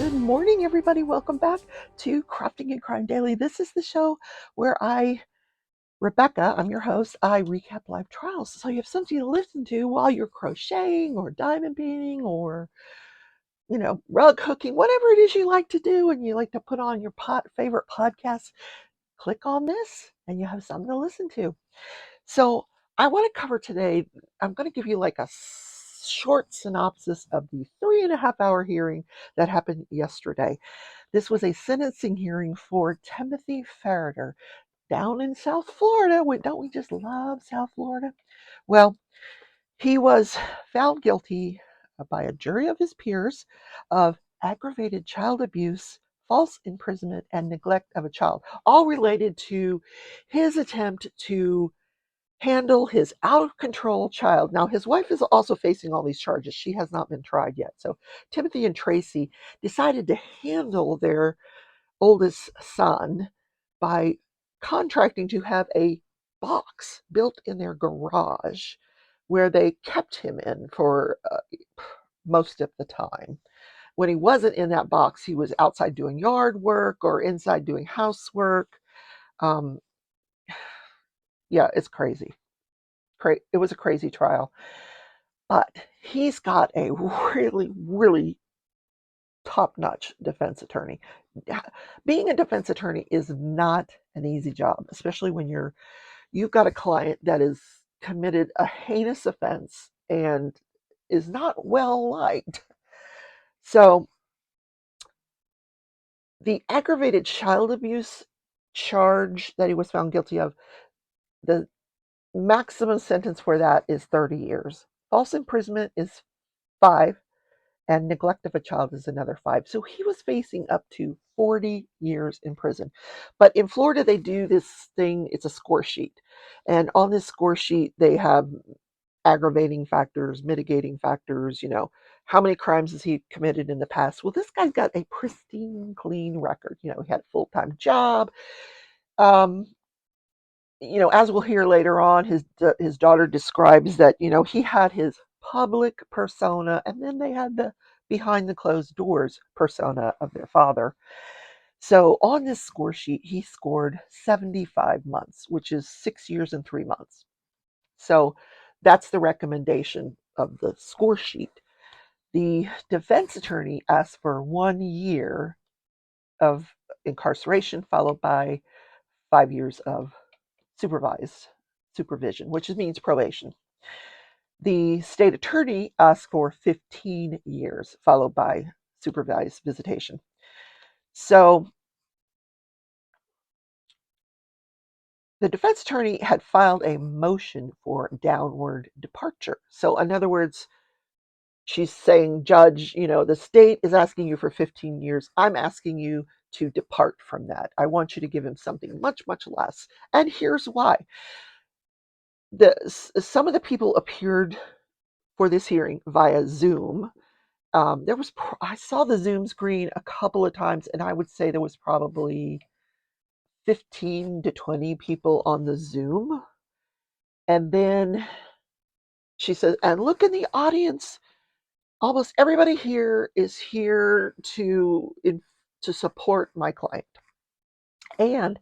Good morning, everybody. Welcome back to Crafting and Crime Daily. This is the show where Rebecca, I'm your host, I recap live trials. So you have something to listen to while you're crocheting or diamond painting or, rug hooking, whatever it is you like to do and you like to put on your favorite podcast. Click on this and you have something to listen to. So I want to cover today, I'm going to give you like a short synopsis of the 3.5 hour hearing that happened yesterday. This was a sentencing hearing for Timothy Ferriter down in South Florida. Don't we just love South Florida? Well, he was found guilty by a jury of his peers of aggravated child abuse, false imprisonment, and neglect of a child, all related to his attempt to handle his out of control child. Now, his wife is also facing all these charges. She has not been tried yet. So, Timothy and Tracy decided to handle their oldest son by contracting to have a box built in their garage where they kept him in for most of the time. When he wasn't in that box, he was outside doing yard work or inside doing housework. Um, yeah, it's crazy. It was a crazy trial. But he's got a really, really top-notch defense attorney. Being a defense attorney is not an easy job, especially when you've got a client that is committed a heinous offense and is not well liked. So the aggravated child abuse charge that he was found guilty of, the maximum sentence for that is 30 years. False imprisonment is 5. And neglect of a child is another 5. So he was facing up to 40 years in prison. But in Florida, they do this thing, it's a score sheet. And on this score sheet, they have aggravating factors, mitigating factors, how many crimes has he committed in the past? Well, this guy's got a pristine, clean record. He had a full-time job. As we'll hear later on, his daughter describes that, he had his public persona, and then they had the behind the closed doors persona of their father. So on this score sheet, he scored 75 months, which is 6 years and 3 months. So that's the recommendation of the score sheet. The defense attorney asked for 1 year of incarceration, followed by 5 years of supervision, which means probation. The state attorney asked for 15 years, followed by supervised visitation. So the defense attorney had filed a motion for downward departure. So in other words, she's saying, Judge, the state is asking you for 15 years. I'm asking you to depart from that. I want you to give him something much, much less. And here's why. Some of the people appeared for this hearing via Zoom. I saw the Zoom screen a couple of times, and I would say there was probably 15 to 20 people on the Zoom. And then she says, and look in the audience. Almost everybody here is here to support my client. And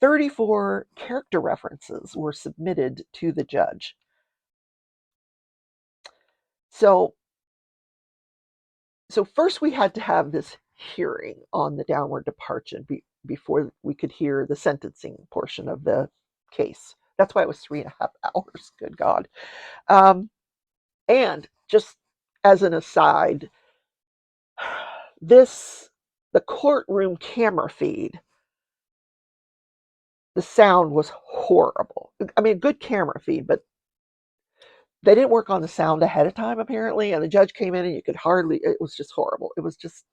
34 character references were submitted to the judge. So first we had to have this hearing on the downward departure before we could hear the sentencing portion of the case. That's why it was 3.5 hours. Good God. And just as an aside, the courtroom camera feed, the sound was horrible. I mean, good camera feed, but they didn't work on the sound ahead of time, apparently, and the judge came in and you could it was just horrible. It was just,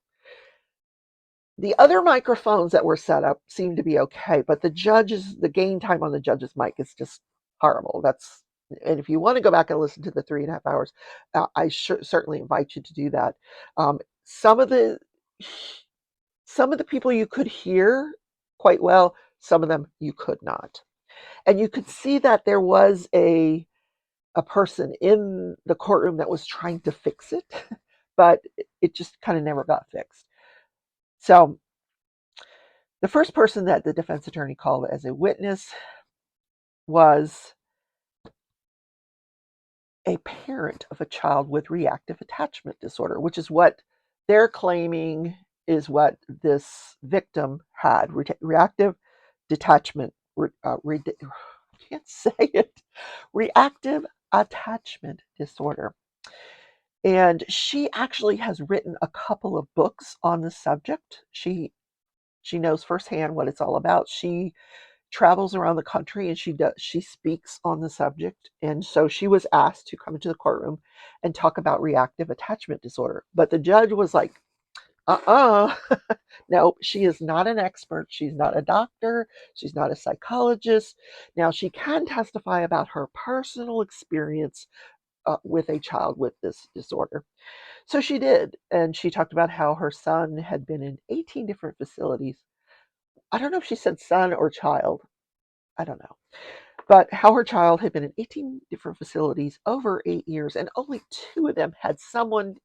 the other microphones that were set up seemed to be okay, but the gain time on the judge's mic is just horrible. And if you want to go back and listen to the 3.5 hours, I certainly invite you to do that. Some of the people you could hear quite well, some of them you could not. And you could see that there was a person in the courtroom that was trying to fix it, but it just kind of never got fixed. So the first person that the defense attorney called as a witness was a parent of a child with reactive attachment disorder, which is what they're claiming is what this victim had. Reactive detachment, I can't say it, reactive attachment disorder. And she actually has written a couple of books on the subject. She knows firsthand what it's all about. She travels around the country and she speaks on the subject. And so she was asked to come into the courtroom and talk about reactive attachment disorder. But the judge was like, no, she is not an expert. She's not a doctor. She's not a psychologist. Now, she can testify about her personal experience with a child with this disorder. So she did. And she talked about how her son had been in 18 different facilities. I don't know if she said son or child. I don't know. But how her child had been in 18 different facilities over 8 years, and only two of them had someone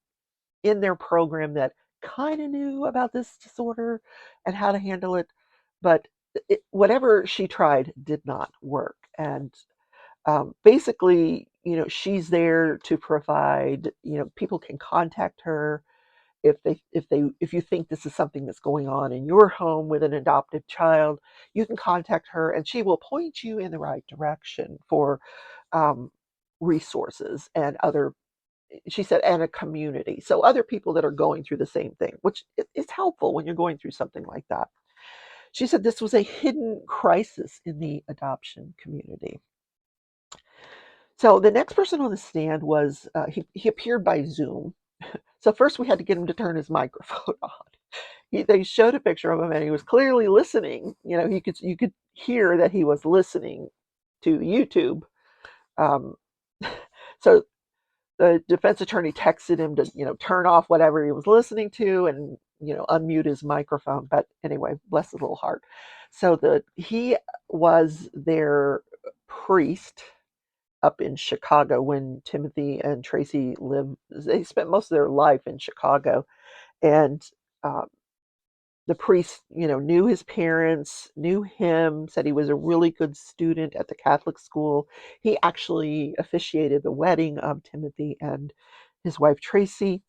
in their program that kind of knew about this disorder and how to handle it. But whatever she tried did not work. And basically, she's there to provide, people can contact her if you think this is something that's going on in your home with an adopted child. You can contact her and she will point you in the right direction for um, resources and other, she said, and a community, so other people that are going through the same thing, which is helpful when you're going through something like that. She said this was a hidden crisis in the adoption community. So the next person on the stand was he appeared by Zoom. So first we had to get him to turn his microphone on. They showed a picture of him and he was clearly listening. You could hear that he was listening to YouTube. Um, so the defense attorney texted him to turn off whatever he was listening to and unmute his microphone. But anyway, bless his little heart. So he was their priest up in Chicago when Timothy and Tracy lived. They spent most of their life in Chicago, and uh, the priest, knew his parents, knew him, said he was a really good student at the Catholic school. He actually officiated the wedding of Timothy and his wife Tracy.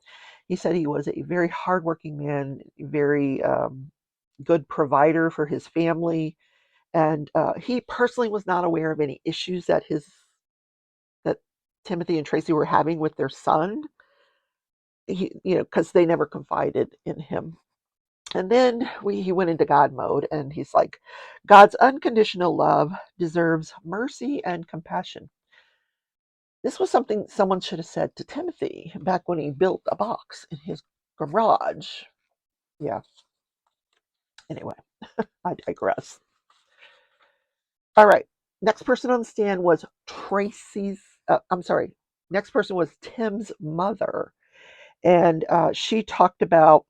He said he was a very hardworking man, very good provider for his family, and he personally was not aware of any issues that Timothy and Tracy were having with their son. Because they never confided in him. And then he went into God mode and he's like, God's unconditional love deserves mercy and compassion. This was something someone should have said to Timothy back when he built a box in his garage. Yeah, anyway, I digress. All right, next person on the stand was next person was Tim's mother. And she talked about,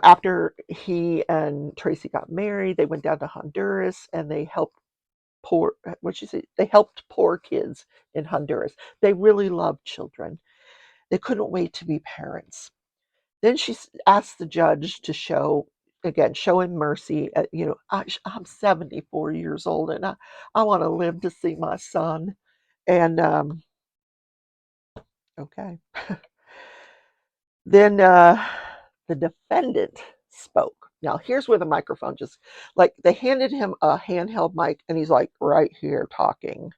after he and Tracy got married, they went down to Honduras and they helped they helped poor kids in Honduras. They really loved children. They couldn't wait to be parents. Then she asked the judge to show him mercy. I'm 74 years old and I want to live to see my son. And okay. Then the defendant spoke. Now, here's where the microphone just, like, they handed him a handheld mic and he's like right here talking.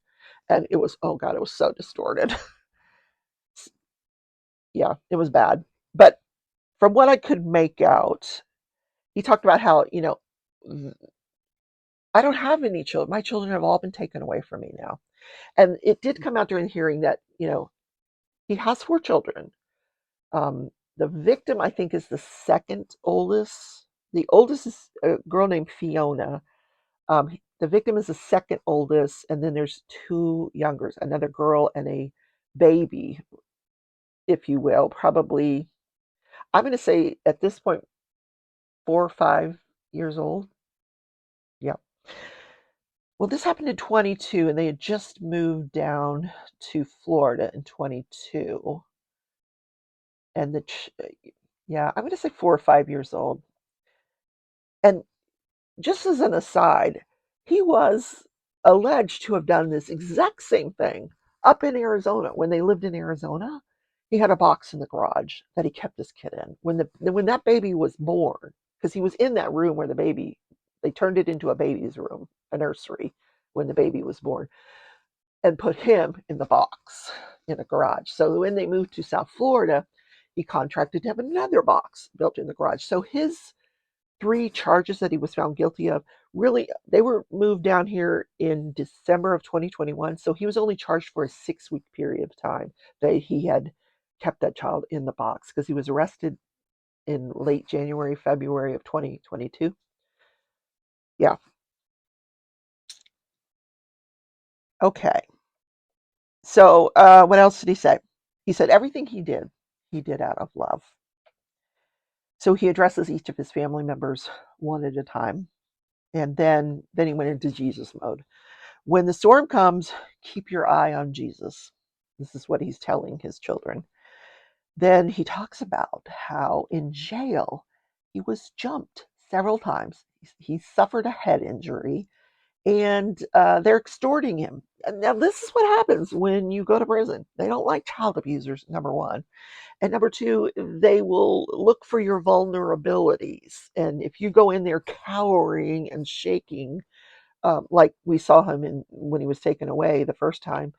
And it was, oh God, it was so distorted. Yeah, it was bad. But from what I could make out, he talked about how, I don't have any children. My children have all been taken away from me now. And it did come out during the hearing that, he has 4 children. The victim, I think, is the second oldest. The oldest is a girl named Fiona. The victim is the second oldest, and then there's 2 youngers, another girl and a baby, if you will. Probably, I'm going to say at this point, 4 or 5 years old. Yeah. Well, this happened in 22, and they had just moved down to Florida in 22. And Yeah, I'm going to say 4 or 5 years old. And just as an aside, he was alleged to have done this exact same thing up in Arizona when they lived in Arizona. He had a box in the garage that he kept this kid in. When that baby was born, because he was in that room where the baby, they turned it into a baby's room, a nursery, when the baby was born, and put him in the box in a garage. So when they moved to South Florida, he contracted to have another box built in the garage. So his three charges that he was found guilty of, really, they were moved down here in December of 2021. So he was only charged for a 6 week period of time that he had kept that child in the box, because he was arrested in late January, February of 2022. Yeah. Okay. So what else did he say? He said everything he did out of love. So he addresses each of his family members one at a time. And then he went into Jesus mode. When the storm comes, keep your eye on Jesus. This is what he's telling his children. Then he talks about how in jail he was jumped several times. He suffered a head injury, and they're extorting him. Now, this is what happens when you go to prison. They don't like child abusers, number one. And number two, they will look for your vulnerabilities. And if you go in there cowering and shaking, like we saw him when he was taken away the first time,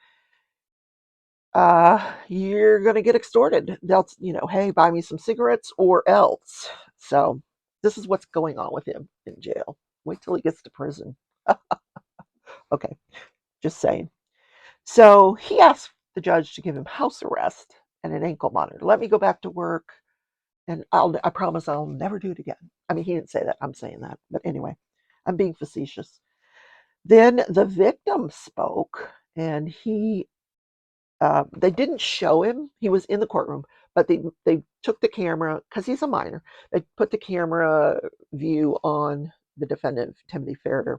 you're going to get extorted. They'll, hey, buy me some cigarettes or else. So this is what's going on with him in jail. Wait till he gets to prison. Okay, just saying. So he asked the judge to give him house arrest and an ankle monitor. Let me go back to work, and I promise I'll never do it again. I mean, he didn't say that. I'm saying that. But anyway, I'm being facetious. Then the victim spoke, and they didn't show him. He was in the courtroom, but they took the camera, because he's a minor. They put the camera view on the defendant, Timothy Ferriter,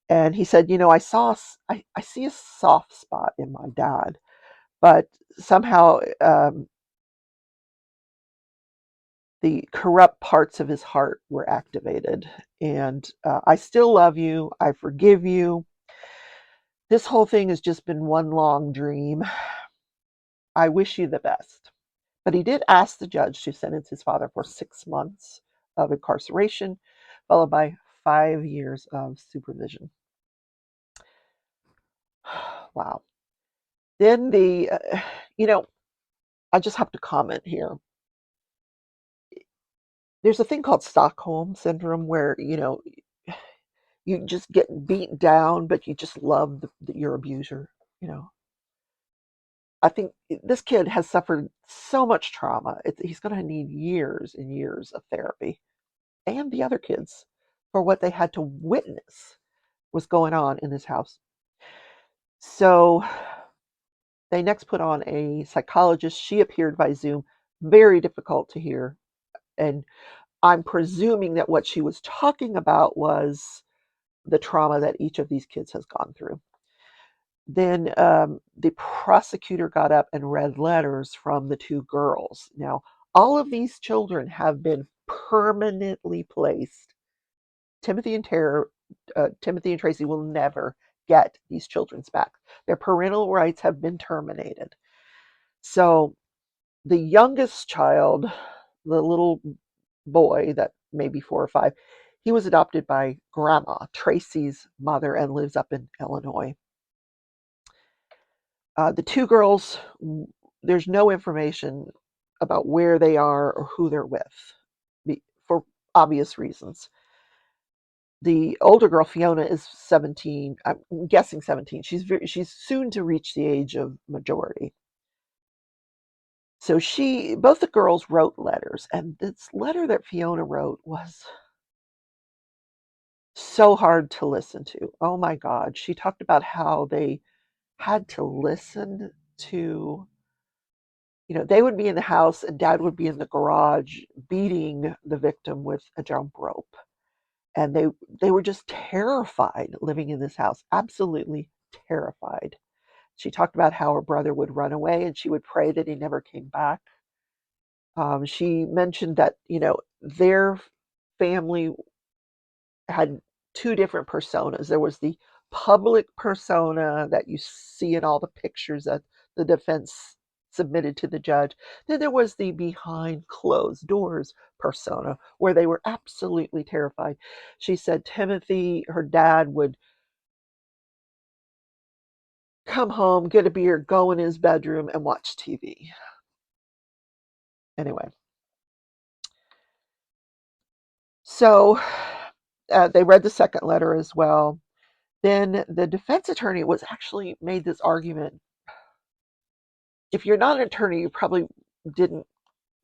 and he said, I see a soft spot in my dad, but somehow the corrupt parts of his heart were activated, and I still love you. I forgive you. This whole thing has just been one long dream. I wish you the best. But he did ask the judge to sentence his father for 6 months of incarceration, followed by 5 years of supervision. Wow. Then I just have to comment here. There's a thing called Stockholm syndrome where, you just get beat down, but you just love your abuser. You know, I think this kid has suffered so much trauma. He's going to need years and years of therapy, and the other kids, for what they had to witness was going on in this house. So they next put on a psychologist. She appeared by Zoom, very difficult to hear. And I'm presuming that what she was talking about was the trauma that each of these kids has gone through. Then the prosecutor got up and read letters from the two girls. Now, all of these children have been permanently placed. Timothy and Tracy will never get these children's back. Their parental rights have been terminated. So the youngest child, the little boy that may be 4 or 5, he was adopted by Grandma, Tracy's mother, and lives up in Illinois. The two girls, there's no information about where they are or who they're with, for obvious reasons. The older girl, Fiona, is 17. I'm guessing 17. She's soon to reach the age of majority. So both the girls wrote letters, and this letter that Fiona wrote was so hard to listen to. Oh my God. She talked about how they had to listen to, they would be in the house and dad would be in the garage beating the victim with a jump rope. And they were just terrified living in this house, absolutely terrified. She talked about how her brother would run away and she would pray that he never came back. She mentioned that, their family had two different personas. There was the public persona that you see in all the pictures that the defense submitted to the judge. Then there was the behind closed doors persona where they were absolutely terrified. She said Timothy, her dad, would come home, get a beer, go in his bedroom, and watch TV. Anyway, so they read the second letter as well. Then the defense attorney was actually made this argument. If you're not an attorney, you probably didn't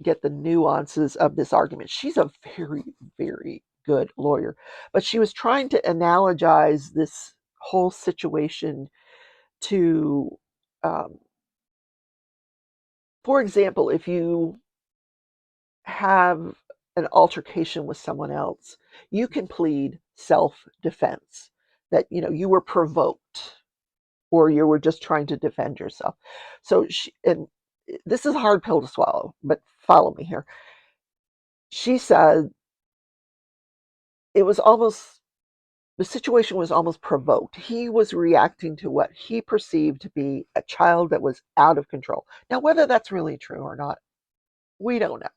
get the nuances of this argument. She's a very, very good lawyer, but she was trying to analogize this whole situation to, um, for example, if you have an altercation with someone else, you can plead self-defense, that you were provoked or you were just trying to defend yourself. So and this is a hard pill to swallow, but follow me here. She said it was almost, the situation was almost provoked. He was reacting to what he perceived to be a child that was out of control. Now, whether that's really true or not, we don't know.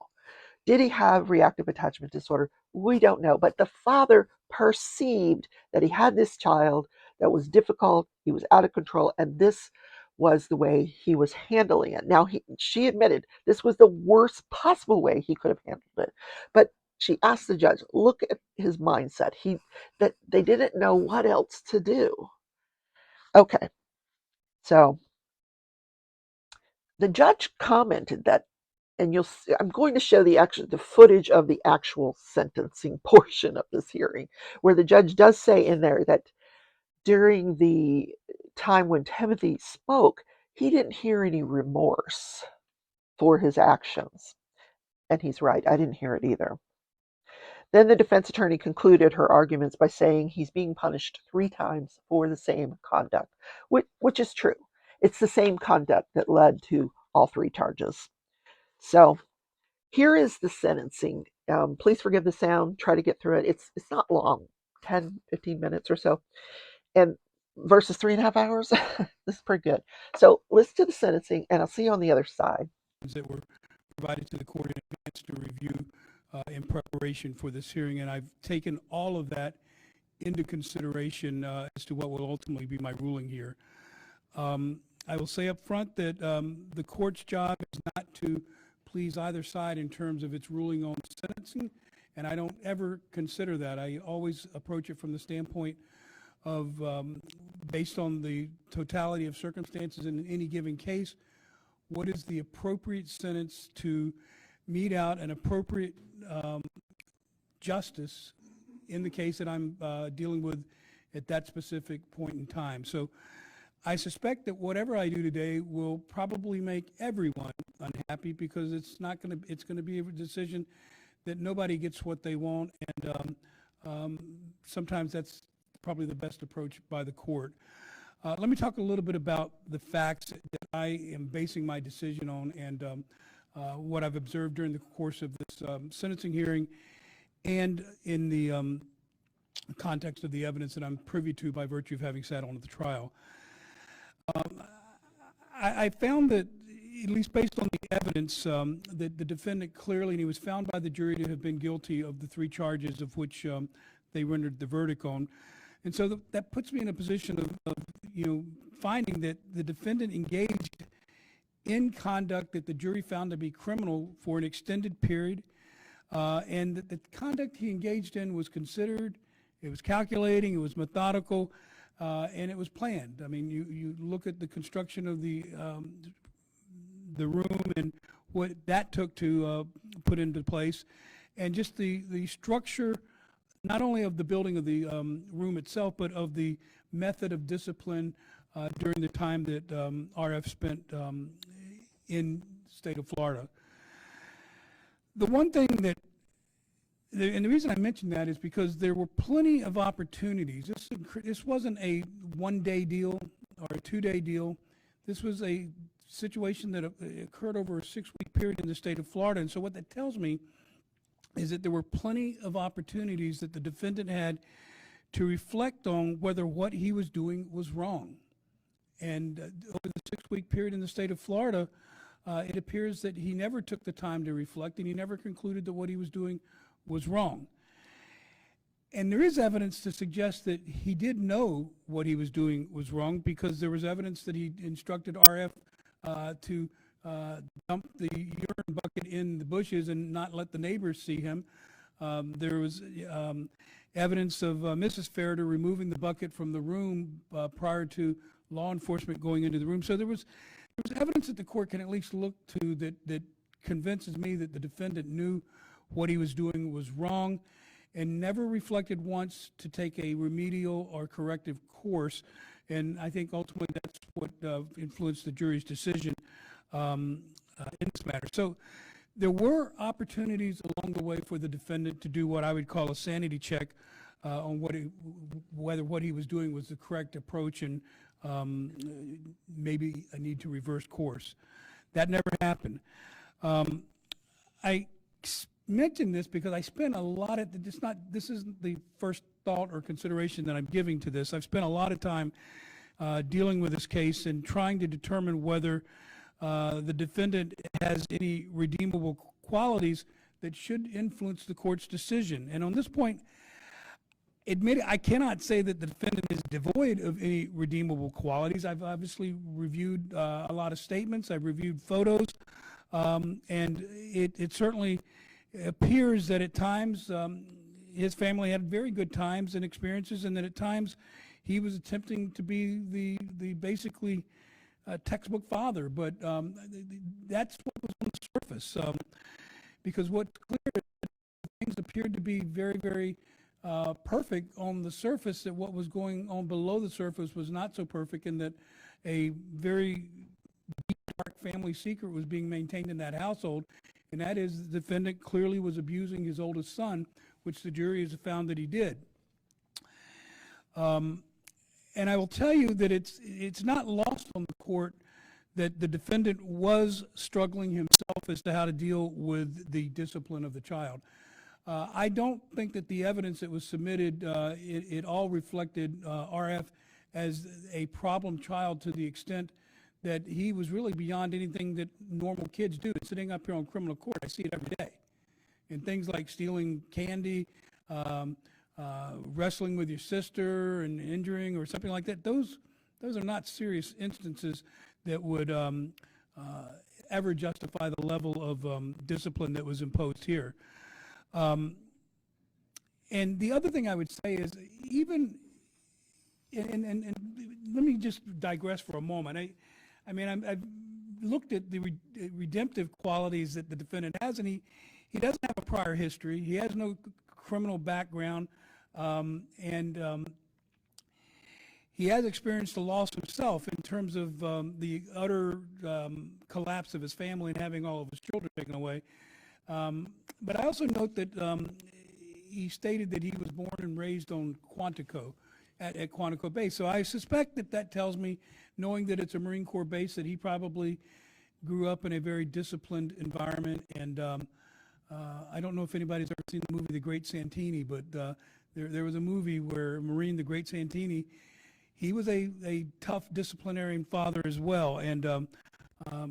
Did he have reactive attachment disorder? We don't know. But the father perceived that he had this child that was difficult, he was out of control, and this was the way he was handling it. Now, she admitted this was the worst possible way he could have handled it. But she asked the judge, look at his mindset. That they didn't know what else to do. Okay, so the judge commented that, and you'll see, I'm going to show the footage of the actual sentencing portion of this hearing, where the judge does say in there that during the time when Timothy spoke, he didn't hear any remorse for his actions. And he's right, I didn't hear it either. Then the defense attorney concluded her arguments by saying he's being punished 3 times for the same conduct, which is true. It's the same conduct that led to all 3 charges. So here is the sentencing. Please forgive the sound. Try to get through it. It's not long, 10, 15 minutes or so. And versus 3.5 hours, this is pretty good. So listen to the sentencing, and I'll see you on the other side. That were provided to the court in advance to review in preparation for this hearing, and I've taken all of that into consideration as to what will ultimately be my ruling here. I will say up front that the court's job is not to please either side in terms of its ruling on sentencing, and I don't ever consider that. I always approach it from the standpoint of, based on the totality of circumstances in any given case, what is the appropriate sentence to mete out an appropriate justice in the case that I'm dealing with at that specific point in time. So I suspect that whatever I do today will probably make everyone unhappy, because it's going to be a decision that nobody gets what they want, and sometimes that's probably the best approach by the court. Let me talk a little bit about the facts that I am basing my decision on, and what I've observed during the course of this sentencing hearing, and in the context of the evidence that I'm privy to by virtue of having sat on at the trial. I found that, at least based on the evidence, that the defendant clearly, and he was found by the jury to have been guilty of the 3 charges of which they rendered the verdict on. And so that puts me in a position of finding that the defendant engaged in conduct that the jury found to be criminal for an extended period, and that the conduct he engaged in was considered, it was calculating, it was methodical, and it was planned. I mean, you look at the construction of the room and what that took to put into place, and just the structure, not only of the building of the room itself, but of the method of discipline during the time that RF spent in the state of Florida. The one thing that, and the reason I mention that is because there were plenty of opportunities. This wasn't a 1-day deal or a 2-day deal. This was a situation that occurred over a 6-week period in the state of Florida. And so what that tells me is that there were plenty of opportunities that the defendant had to reflect on whether what he was doing was wrong. And over the 6-week period in the state of Florida, it appears that he never took the time to reflect, and he never concluded that what he was doing was wrong. And there is evidence to suggest that he did know what he was doing was wrong, because there was evidence that he instructed RF to dump the urine bucket in the bushes and not let the neighbors see him. There was evidence of Mrs. Ferriter removing the bucket from the room prior to law enforcement going into the room. So there was evidence that the court can at least look to that convinces me that the defendant knew what he was doing was wrong, and never reflected once to take a remedial or corrective course. And I think ultimately that's what influenced the jury's decision in this matter. So there were opportunities along the way for the defendant to do what I would call a sanity check on whether what he was doing was the correct approach, and maybe a need to reverse course. That never happened. I mention this because I spent a lot of, this isn't the first thought or consideration that I'm giving to this. I've spent a lot of time dealing with this case and trying to determine whether the defendant has any redeemable qualities that should influence the court's decision. And on this point, I cannot say that the defendant is devoid of any redeemable qualities. I've obviously reviewed a lot of statements. I've reviewed photos, and it certainly appears that at times his family had very good times and experiences, and that at times he was attempting to be the basically textbook father. But that's what was on the surface, because what's clear is that things appeared to be very, very perfect on the surface, that what was going on below the surface was not so perfect, and that a very deep, dark family secret was being maintained in that household. And that is, the defendant clearly was abusing his oldest son, which the jury has found that he did. And I will tell you that it's not lost on the court that the defendant was struggling himself as to how to deal with the discipline of the child. I don't think that the evidence that was submitted, it all reflected RF as a problem child, to the extent that he was really beyond anything that normal kids do. Sitting up here on criminal court, I see it every day. And things like stealing candy, wrestling with your sister and injuring or something like that, those are not serious instances that would ever justify the level of discipline that was imposed here. And the other thing I would say is, even, and let me just digress for a moment. I've looked at the redemptive qualities that the defendant has, and he doesn't have a prior history. He has no criminal background, and he has experienced a loss himself in terms of the utter collapse of his family and having all of his children taken away. But I also note that he stated that he was born and raised on Quantico, at Quantico Base. So I suspect that tells me, knowing that it's a Marine Corps base, that he probably grew up in a very disciplined environment. And I don't know if anybody's ever seen the movie The Great Santini, but there was a movie where Marine, the Great Santini, he was a tough disciplinarian father as well. And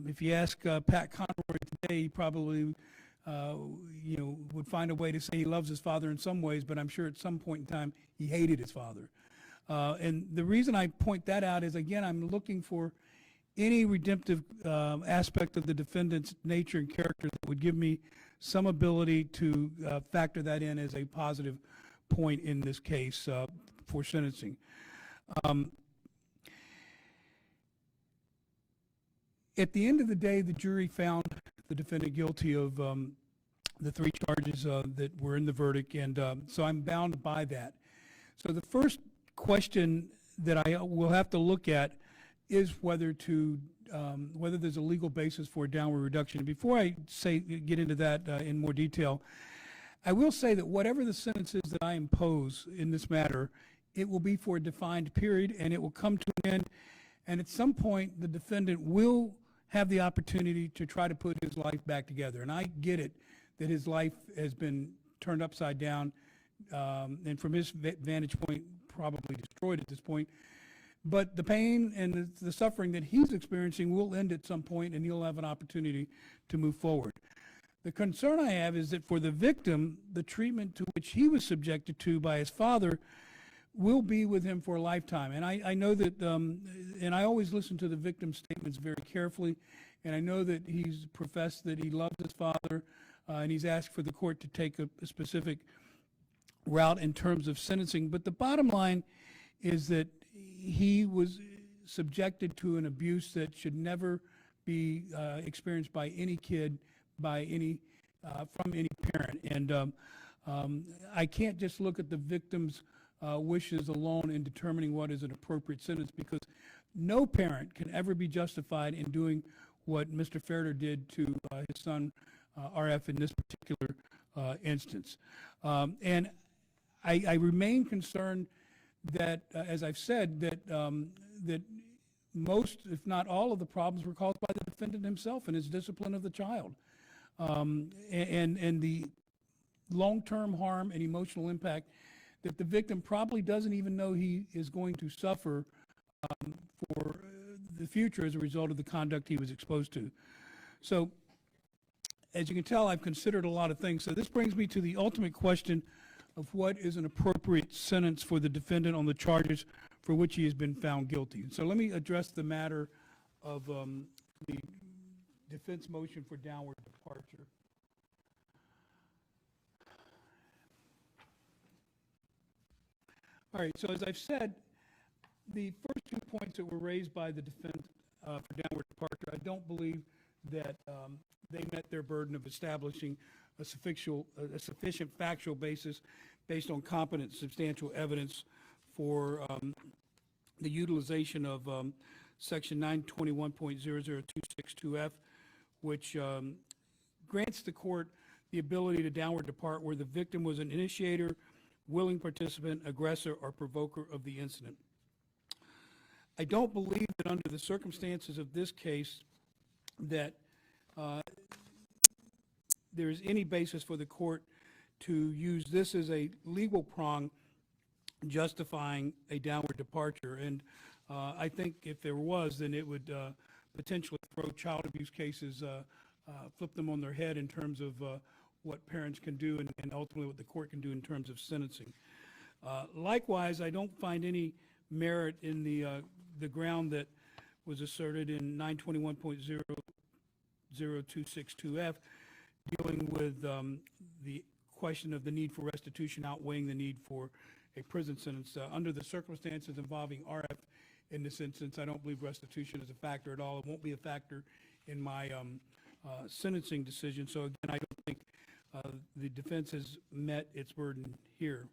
if you ask Pat Conroy today, he probably would find a way to say he loves his father in some ways, but I'm sure at some point in time he hated his father. And the reason I point that out is, again, I'm looking for any redemptive aspect of the defendant's nature and character that would give me some ability to factor that in as a positive point in this case for sentencing. At the end of the day, the jury found the defendant guilty of the 3 charges that were in the verdict, and so I'm bound by that. So the first question that I will have to look at is whether there's a legal basis for a downward reduction. Before I get into that in more detail, I will say that whatever the sentence is that I impose in this matter, it will be for a defined period, and it will come to an end. And at some point, the defendant will have the opportunity to try to put his life back together. And I get it that his life has been turned upside down, and from his vantage point, probably destroyed at this point. But the pain and the suffering that he's experiencing will end at some point, and he'll have an opportunity to move forward. The concern I have is that for the victim, the treatment to which he was subjected to by his father will be with him for a lifetime. And I know that, and I always listen to the victim's statements very carefully, and I know that he's professed that he loves his father, and he's asked for the court to take a specific route in terms of sentencing. But the bottom line is that he was subjected to an abuse that should never be experienced by any kid, by any from any parent. And I can't just look at the victim's wishes alone in determining what is an appropriate sentence, because no parent can ever be justified in doing what Mr. Ferriter did to his son RF in this particular instance. And I remain concerned that, as I've said, that most, if not all, of the problems were caused by the defendant himself and his discipline of the child, and the long-term harm and emotional impact that the victim probably doesn't even know he is going to suffer for the future as a result of the conduct he was exposed to. So, as you can tell, I've considered a lot of things. So this brings me to the ultimate question of what is an appropriate sentence for the defendant on the charges for which he has been found guilty. So let me address the matter of the defense motion for downward departure. All right, so as I've said, the first 2 points that were raised by the defendant for downward departure, I don't believe that they met their burden of establishing a sufficient factual basis based on competent, substantial evidence for the utilization of Section 921.00262F, which grants the court the ability to downward depart where the victim was an initiator, willing participant, aggressor, or provoker of the incident. I don't believe that under the circumstances of this case that there is any basis for the court to use this as a legal prong justifying a downward departure. And I think if there was, then it would potentially throw child abuse cases, flip them on their head in terms of what parents can do and ultimately what the court can do in terms of sentencing. Likewise, I don't find any merit in the ground that was asserted in 921.00262F dealing with the question of the need for restitution outweighing the need for a prison sentence. Under the circumstances involving RF in this instance, I don't believe restitution is a factor at all. It won't be a factor in my sentencing decision. So again, I don't think the defense has met its burden here.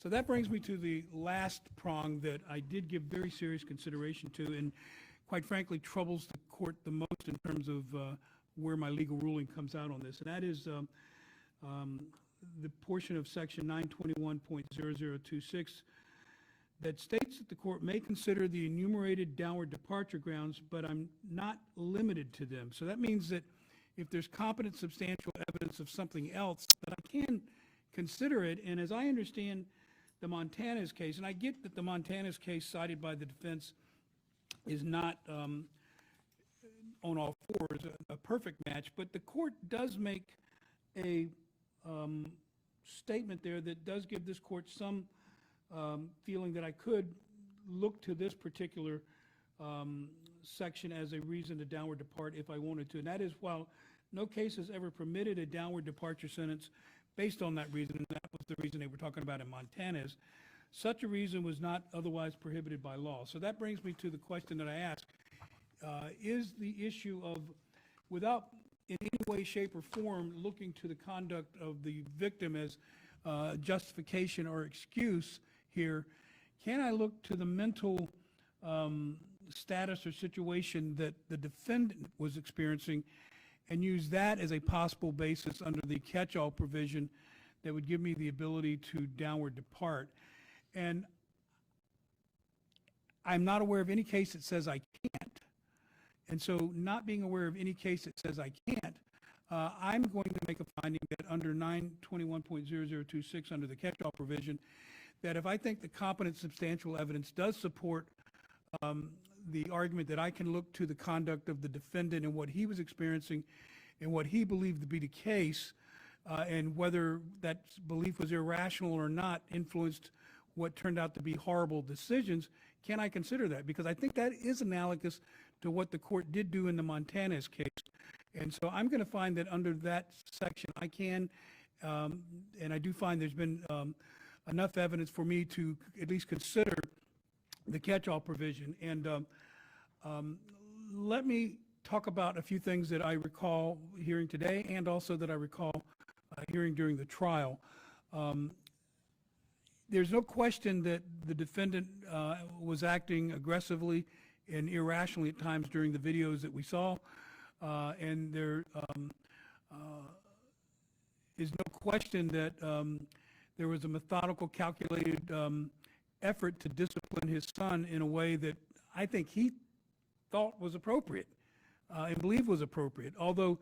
So that brings me to the last prong that I did give very serious consideration to, and quite frankly troubles the court the most in terms of where my legal ruling comes out on this, and that is the portion of Section 921.0026 that states that the court may consider the enumerated downward departure grounds, but I'm not limited to them. So that means that if there's competent, substantial evidence of something else, that I can consider it. And as I understand the Montana's case, and I get that the Montana's case cited by the defense is not on all fours, a perfect match, but the court does make a statement there that does give this court some feeling that I could look to this particular section as a reason to downward depart if I wanted to. And that is, while no case has ever permitted a downward departure sentence based on that reason, and that was the reason they were talking about in Montana's, such a reason was not otherwise prohibited by law. So that brings me to the question that I ask. Is the issue of, without in any way, shape, or form looking to the conduct of the victim as justification or excuse here, can I look to the mental status or situation that the defendant was experiencing and use that as a possible basis under the catch-all provision that would give me the ability to downward depart? And I'm not aware of any case that says I can't. And so not being aware of any case that says I can't, I'm going to make a finding that under 921.0026 under the catch-all provision, that if I think the competent substantial evidence does support the argument that I can look to the conduct of the defendant and what he was experiencing and what he believed to be the case, and whether that belief was irrational or not influenced what turned out to be horrible decisions, can I consider that? Because I think that is analogous to what the court did do in the Montana's case. And so I'm going to find that under that section I can, and I do find there's been enough evidence for me to at least consider the catch-all provision. And let me talk about a few things that I recall hearing today and also that I recall hearing during the trial. There's no question that the defendant was acting aggressively and irrationally at times during the videos that we saw, and there is no question that there was a methodical, calculated effort to discipline his son in a way that I think he thought was appropriate and believed was appropriate. Although,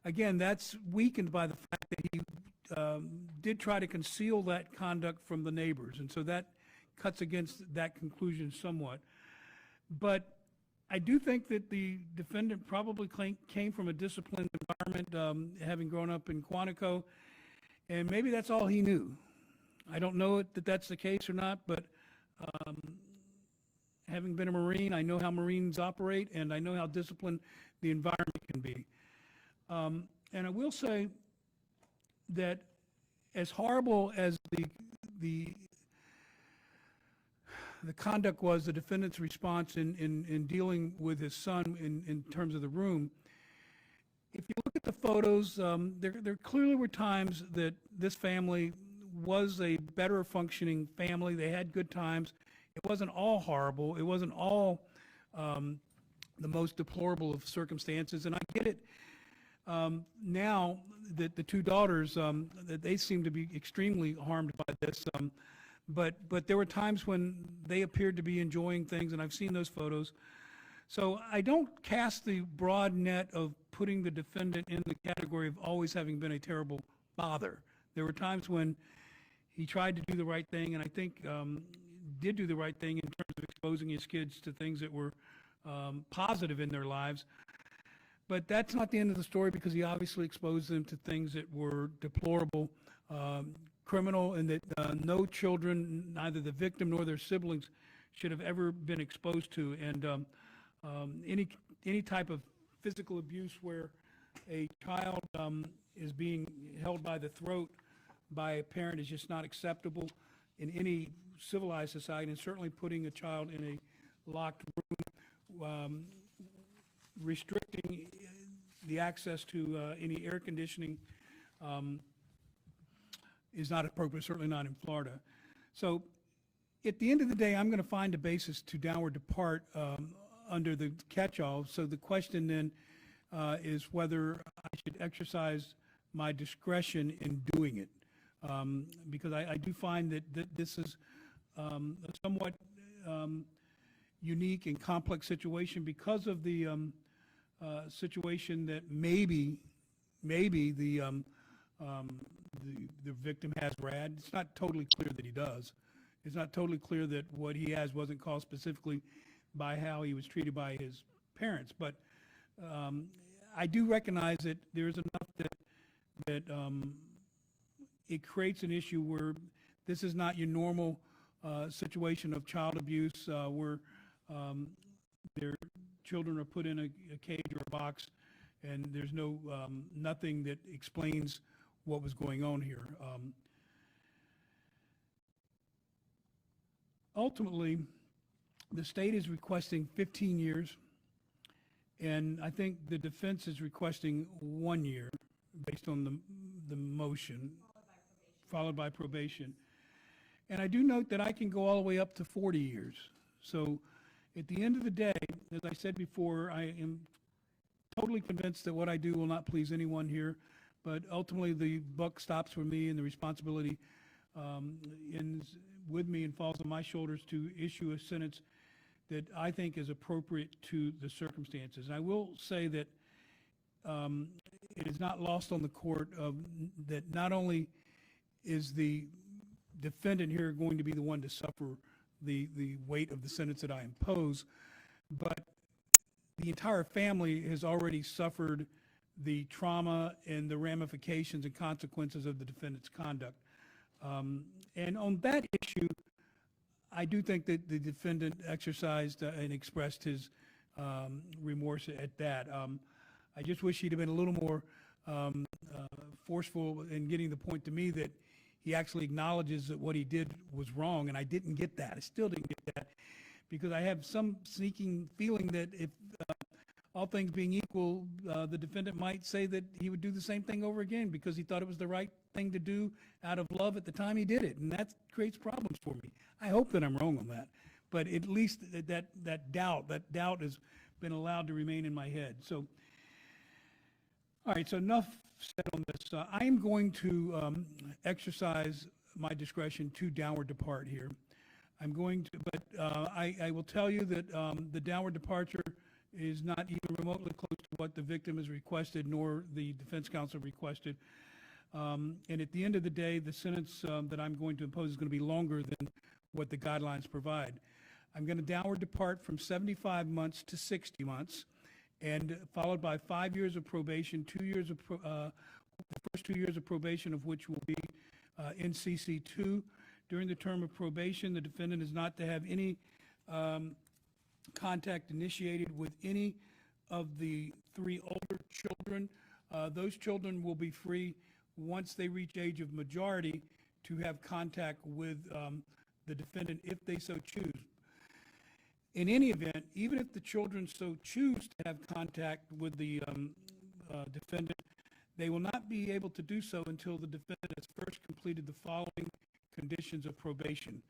again, that's weakened by the fact that he did try to conceal that conduct from the neighbors, and so that cuts against that conclusion somewhat. But I do think that the defendant probably came from a disciplined environment, having grown up in Quantico, and maybe that's all he knew. I don't know that that's the case or not, but having been a Marine, I know how Marines operate, and I know how disciplined the environment can be. And I will say that as horrible as the conduct was, the defendant's response in dealing with his son in terms of the room, if you look at the photos, there clearly were times that this family was a better functioning family. They had good times. It wasn't all horrible. It wasn't all the most deplorable of circumstances. And I get it now that the two daughters, that they seem to be extremely harmed by this. But there were times when they appeared to be enjoying things, and I've seen those photos. So I don't cast the broad net of putting the defendant in the category of always having been a terrible father. There were times when he tried to do the right thing, and I think did do the right thing in terms of exposing his kids to things that were positive in their lives. But that's not the end of the story, because he obviously exposed them to things that were deplorable, criminal, and that no children, neither the victim nor their siblings, should have ever been exposed to. And any type of physical abuse where a child is being held by the throat by a parent is just not acceptable in any civilized society, and certainly putting a child in a locked room, restricting the access to any air conditioning is not appropriate, certainly not in Florida. So at the end of the day, I'm going to find a basis to downward depart under the catch-all. So the question then is whether I should exercise my discretion in doing it. Because I do find that this is a somewhat unique and complex situation because of the situation that maybe the victim has RAD. It's not totally clear that he does. It's not totally clear that what he has wasn't caused specifically by how he was treated by his parents. But I do recognize that there is enough that it creates an issue where this is not your normal situation of child abuse where their children are put in a cage or a box, and there's no nothing that explains what was going on here. Ultimately, the state is requesting 15 years, and I think the defense is requesting 1 year based on the motion, followed by probation. And I do note that I can go all the way up to 40 years. So at the end of the day, as I said before, I am totally convinced that what I do will not please anyone here, but ultimately the buck stops with me, and the responsibility ends with me and falls on my shoulders to issue a sentence that I think is appropriate to the circumstances. And I will say that um, it is not lost on the court that not only is the defendant here going to be the one to suffer the weight of the sentence that I impose, but the entire family has already suffered the trauma and the ramifications and consequences of the defendant's conduct. And on that issue, I do think that the defendant exercised and expressed his remorse at that. I just wish he'd have been a little more forceful in getting the point to me that he actually acknowledges that what he did was wrong, and I didn't get that. I still didn't get that because I have some sneaking feeling that if all things being equal, the defendant might say that he would do the same thing over again because he thought it was the right thing to do out of love at the time he did it, and that creates problems for me. I hope that I'm wrong on that, but at least that doubt has been allowed to remain in my head. So, all right, so enough said on this. I am going to exercise my discretion to downward depart here. I'm going to, but I will tell you that the downward departure is not even remotely close to what the victim has requested, nor the defense counsel requested. And at the end of the day, the sentence that I'm going to impose is going to be longer than what the guidelines provide. I'm going to downward depart from 75 months to 60 months, and followed by 5 years of probation, 2 years of the first 2 years of probation of which will be in CC2. During the term of probation, the defendant is not to have any contact initiated with any of the 3 older children. Those children will be free once they reach age of majority to have contact with the defendant if they so choose. In any event, even if the children so choose to have contact with the defendant, they will not be able to do so until the defendant has first completed the following conditions of probation.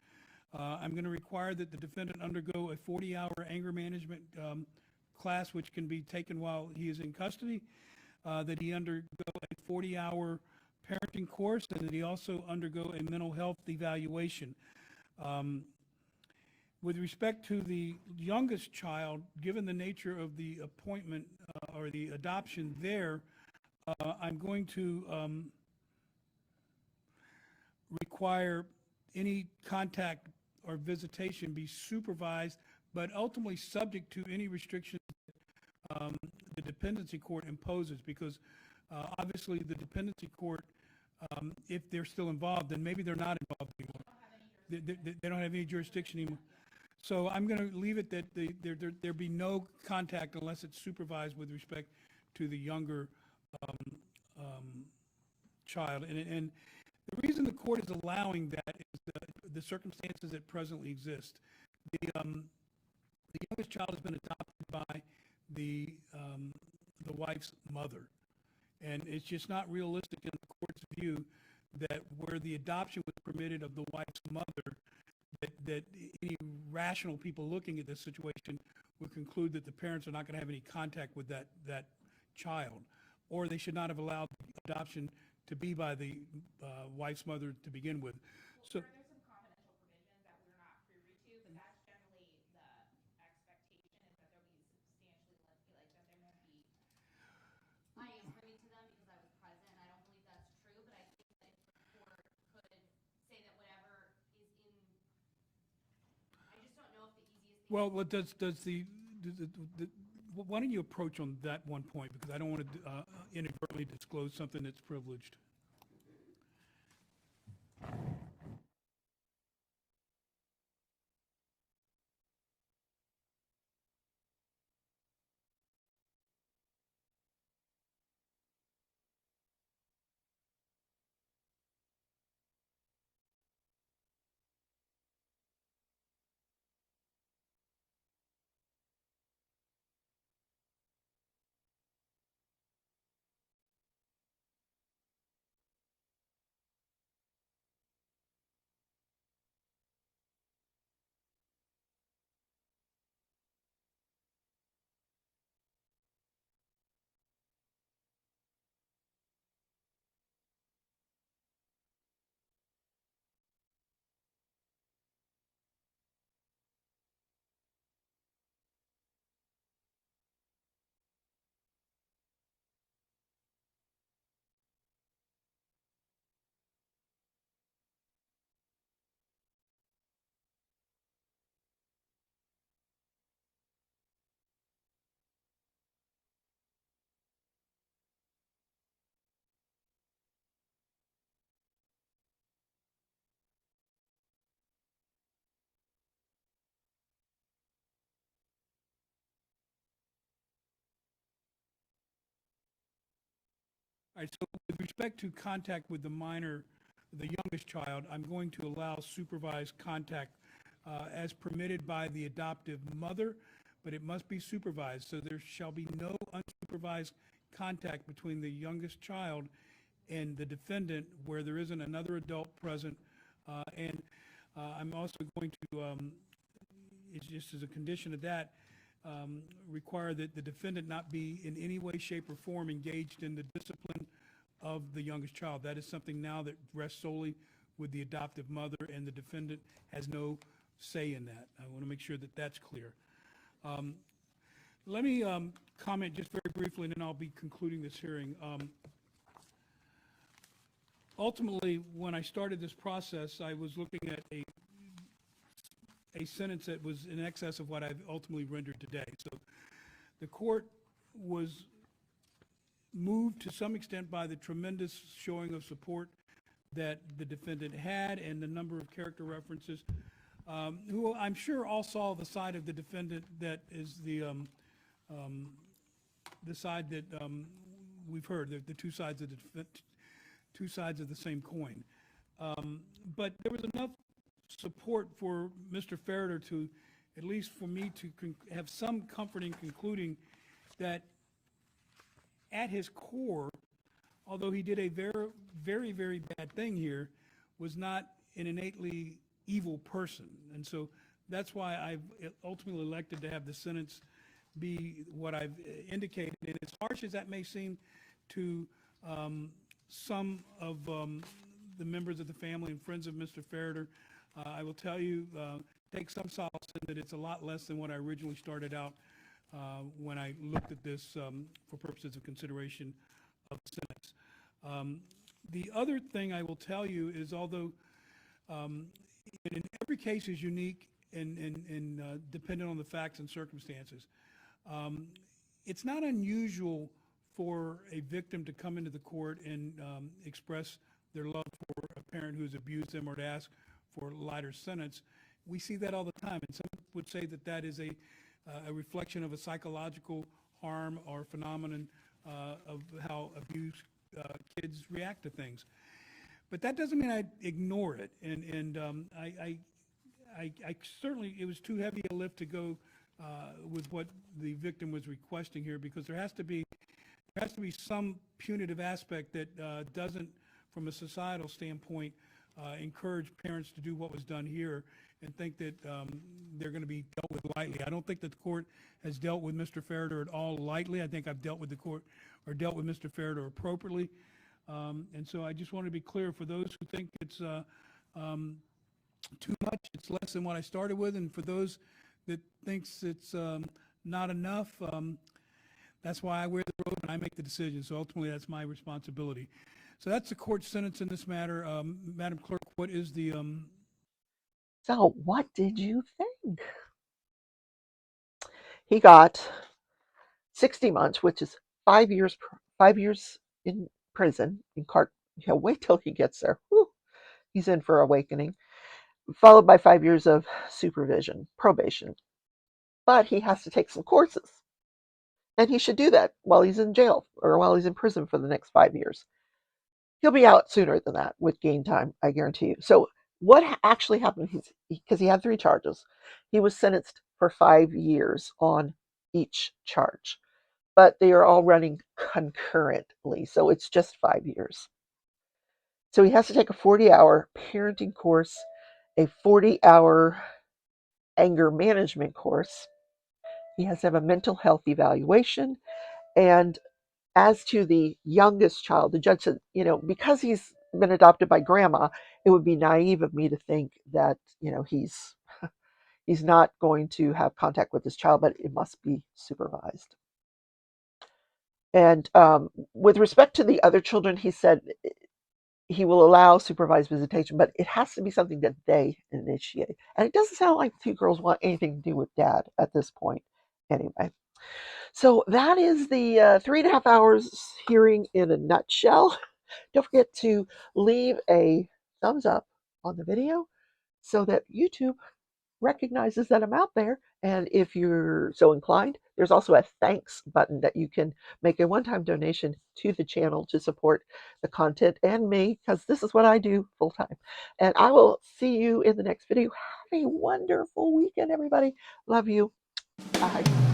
I'm going to require that the defendant undergo a 40-hour anger management class, which can be taken while he is in custody, that he undergo a 40-hour parenting course, and that he also undergo a mental health evaluation. With respect to the youngest child, given the nature of the appointment or the adoption there, I'm going to require any contact or visitation be supervised, but ultimately subject to any restrictions the dependency court imposes, because obviously the dependency court, if they're still involved, then maybe they're not involved anymore. They don't have any jurisdiction anymore. So I'm going to leave it that there be no contact unless it's supervised with respect to the younger child. And the reason the court is allowing that is the circumstances that presently exist. The youngest child has been adopted by the wife's mother, and it's just not realistic in the court's view that where the adoption was permitted of the wife's mother, that any rational people looking at this situation would conclude that the parents are not going to have any contact with that child, or they should not have allowed adoption to be by the wife's mother to begin with. So. There's some confidential provisions that we're not privy to, but that's generally the expectation is that there'll be substantially like that there won't be. I am privy to them because I was present, and I don't believe that's true, but I think that if the court could say that whatever is in, I just don't know if the easiest thing. Well, why don't you approach on that one point, because I don't want to inadvertently disclose something that's privileged. right, so with respect to contact with the minor, the youngest child, I'm going to allow supervised contact as permitted by the adoptive mother, but it must be supervised. So there shall be no unsupervised contact between the youngest child and the defendant where there isn't another adult present. And I'm also going to, it's just as a condition of that, require that the defendant not be in any way, shape, or form engaged in the discipline of the youngest child. That is something now that rests solely with the adoptive mother, and the defendant has no say in that. I want to make sure that that's clear. Let me comment just very briefly, and then I'll be concluding this hearing. Ultimately, when I started this process, I was looking at a sentence that was in excess of what I've ultimately rendered today. So the court was moved to some extent by the tremendous showing of support that the defendant had and the number of character references, who I'm sure all saw the side of the defendant that is the side that we've heard, the two sides of two sides of the same coin. But there was enough support for Mr. Ferriter to, at least for me to have some comfort in concluding that at his core, although he did a very, very, very bad thing here, was not an innately evil person. And so that's why I've ultimately elected to have the sentence be what I've indicated. And as harsh as that may seem to some of the members of the family and friends of Mr. Ferriter, I will tell you, take some solace in that it's a lot less than what I originally started out when I looked at this for purposes of consideration of the sentence. The other thing I will tell you is, although in every case is unique and dependent on the facts and circumstances, it's not unusual for a victim to come into the court and express their love for a parent who's abused them or to ask for a lighter sentence. We see that all the time, and some would say that that is a reflection of a psychological harm or phenomenon of how abused kids react to things. But that doesn't mean I ignore it, and I certainly, it was too heavy a lift to go with what the victim was requesting here, because there has to be some punitive aspect that doesn't, from a societal standpoint, encourage parents to do what was done here and think that they're going to be dealt with lightly. I don't think that the court has dealt with Mr. Ferriter at all lightly. I think I've dealt with the court or dealt with Mr. Ferriter appropriately. And so I just want to be clear for those who think it's too much, it's less than what I started with, and for those that thinks it's not enough, that's why I wear the robe and I make the decision. So ultimately, that's my responsibility. So that's the court's sentence in this matter. Madam Clerk, what is the... So what did you think? He got 60 months, which is 5 years in prison. Wait till he gets there. Whew. He's in for awakening. Followed by 5 years of supervision, probation. But he has to take some courses. And he should do that while he's in jail or while he's in prison for the next 5 years. He'll be out sooner than that with gain time, I guarantee you. So what actually happened, because he had 3 charges, he was sentenced for 5 years on each charge. But they are all running concurrently, so it's just 5 years. So he has to take a 40-hour parenting course, a 40-hour anger management course. He has to have a mental health evaluation. And as to the youngest child, the judge said, because he's been adopted by grandma, it would be naive of me to think that, he's not going to have contact with this child, but it must be supervised. And with respect to the other children, he said he will allow supervised visitation, but it has to be something that they initiate. And it doesn't sound like the 2 girls want anything to do with dad at this point anyway. So that is the 3.5 hours hearing in a nutshell. Don't forget to leave a thumbs up on the video so that YouTube recognizes that I'm out there. And if you're so inclined, There's also a thanks button that you can make a one-time donation to the channel to support the content and me, because this is what I do full time. And I will see you in the next video. Have a wonderful weekend, everybody. Love you. Bye.